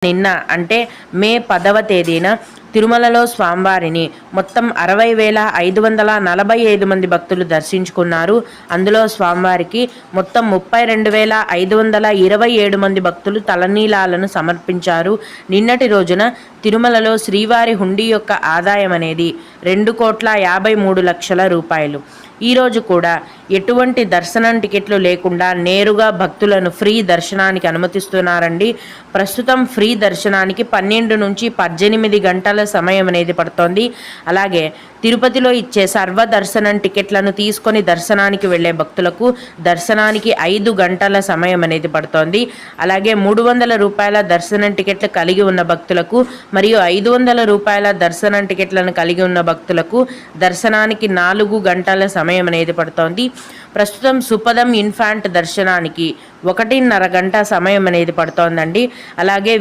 నిన్న అంటే మే 10వ తేదీన తిరుమలలో స్వామివారిని మొత్తం 60,545 మంది భక్తులు దర్శించుకున్నారు. అందులో స్వామివారికి మొత్తం 32,527 మంది భక్తులు తలనీలాలను సమర్పించారు. నిన్నటి రోజున తిరుమలలో శ్రీవారి హుండీ యొక్క ఆదాయం అనేది 2,53,00,000 రూపాయలు. ఈరోజు కూడా ఎటువంటి దర్శనం టికెట్లు లేకుండా నేరుగా భక్తులను ఫ్రీ దర్శనానికి అనుమతిస్తున్నారండి. ప్రస్తుతం ఫ్రీ దర్శనానికి 12 నుంచి 18 గంటల సమయం అనేది పడుతోంది. అలాగే తిరుపతిలో ఇచ్చే సర్వదర్శనం టికెట్లను తీసుకొని దర్శనానికి వెళ్ళే భక్తులకు దర్శనానికి 5 గంటల సమయం అనేది పడుతోంది. అలాగే 300 రూపాయల దర్శనం టికెట్లు కలిగి ఉన్న భక్తులకు మరియు 500 రూపాయల దర్శనం టికెట్లను కలిగి ఉన్న భక్తులకు దర్శనానికి 4 గంటల సమయం అనేది పడుతోంది. ప్రస్తుతం సుపదం ఇన్ఫాంట్ దర్శనానికి 1.5 గంట సమయం అనేది పడుతోందండి. అలాగే